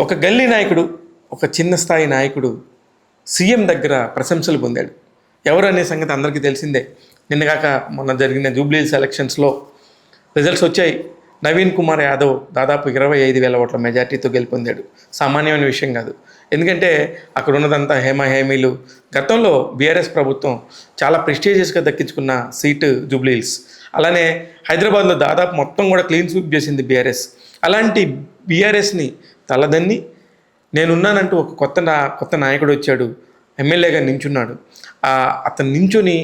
ఒక గల్లీ నాయకుడు, ఒక చిన్న స్థాయి నాయకుడు సీఎం దగ్గర ప్రశంసలు పొందాడు. ఎవరు అనే సంగతి అందరికీ తెలిసిందే. నిన్నగాక మొన్న జరిగిన జూబ్లీహిల్స్ ఎలక్షన్స్లో రిజల్ట్స్ వచ్చాయి. నవీన్ కుమార్ యాదవ్ దాదాపు 25,000 ఓట్ల మెజార్టీతో గెలుపొందాడు. సామాన్యమైన విషయం కాదు. ఎందుకంటే అక్కడ ఉన్నదంతా హేమీలు. గతంలో బీఆర్ఎస్ ప్రభుత్వం చాలా ప్రెస్టీజియస్గా దక్కించుకున్న సీటు జూబ్లీహిల్స్. అలానే హైదరాబాద్లో దాదాపు మొత్తం కూడా క్లీన్ స్వీప్ చేసింది బీఆర్ఎస్. అలాంటి బీఆర్ఎస్ని తలదన్ని నేనున్నానంటూ ఒక కొత్త నాయకుడు వచ్చాడు, ఎమ్మెల్యేగా నించున్నాడు. అతను నించుని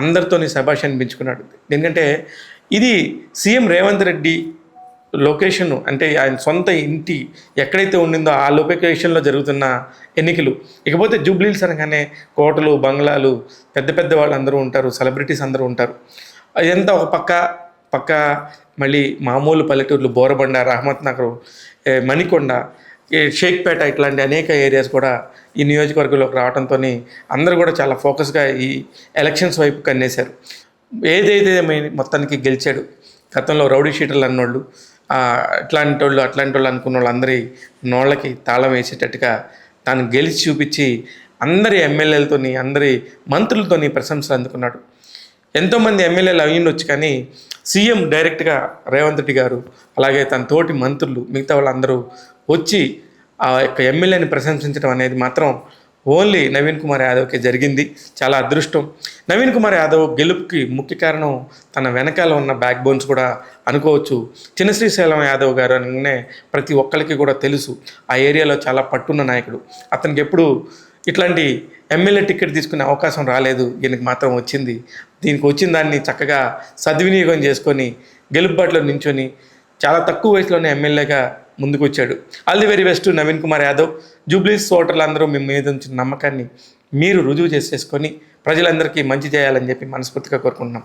అందరితోని శభాష్ అనిపించుకున్నాడు. ఎందుకంటే ఇది సీఎం రేవంత్ రెడ్డి లొకేషన్, అంటే ఆయన సొంత ఇంటి ఎక్కడైతే ఉండిందో ఆ లొకేషన్లో జరుగుతున్న ఎన్నికలు. ఇకపోతే జూబ్లీహిల్స్ అనగానే కోటలు, బంగ్లాలు, పెద్ద వాళ్ళు అందరూ ఉంటారు, సెలబ్రిటీస్ అందరూ ఉంటారు. ఇదంతా ఒక పక్క మళ్ళీ మామూలు పల్లెటూర్లు బోరబండ, రహమత్ నగర్, మణికొండ, షేక్పేట ఇట్లాంటి అనేక ఏరియాస్ కూడా ఈ నియోజకవర్గంలోకి రావడంతో అందరూ కూడా చాలా ఫోకస్గా ఈ ఎలక్షన్స్ వైపు కన్నేశారు. ఏదైతే మొత్తానికి గెలిచాడు. గతంలో రౌడీ షీటర్లు అన్నోళ్ళు, అట్లాంటి వాళ్ళు అనుకున్న వాళ్ళందరి నోళ్ళకి తాళం వేసేటట్టుగా తాను గెలిచి చూపించి అందరి ఎమ్మెల్యేలతోని, అందరి మంత్రులతోని ప్రశంసలు అందుకున్నాడు. ఎంతోమంది ఎమ్మెల్యేలు అయ్యిండొచ్చు, కానీ సీఎం డైరెక్ట్గా రేవంత్ రెడ్డి గారు, అలాగే తన తోటి మంత్రులు, మిగతా వాళ్ళందరూ వచ్చి ఆ యొక్క ఎమ్మెల్యేని ప్రశంసించడం అనేది మాత్రం ఓన్లీ నవీన్ కుమార్ యాదవ్కి జరిగింది. చాలా అదృష్టం. నవీన్ కుమార్ యాదవ్ గెలుపుకి ముఖ్య కారణం తన వెనకాల ఉన్న బ్యాక్ బోన్స్ కూడా అనుకోవచ్చు. చిన్న శ్రీశైలం యాదవ్ గారు అనగానే ప్రతి ఒక్కరికి కూడా తెలుసు, ఆ ఏరియాలో చాలా పట్టున్న నాయకుడు. అతనికి ఎప్పుడు ఇట్లాంటి ఎమ్మెల్యే టికెట్ తీసుకునే అవకాశం రాలేదు, ఈయనకి మాత్రం వచ్చింది. దీనికి వచ్చిన దాన్ని చక్కగా సద్వినియోగం చేసుకొని గెలుపుబాటులో నించొని చాలా తక్కువ వయసులోనే ఎమ్మెల్యేగా ముందుకు వచ్చాడు. All the very best Naveen Kumar Yadav. Jubilee Hills ఓటర్లు అందరూ మీ మీద ఉంచిన నమ్మకాన్ని మీరు రుజువు చేసేసుకొని ప్రజలందరికీ మంచి చేయాలని చెప్పి మనస్ఫూర్తిగా కోరుకుంటున్నాం.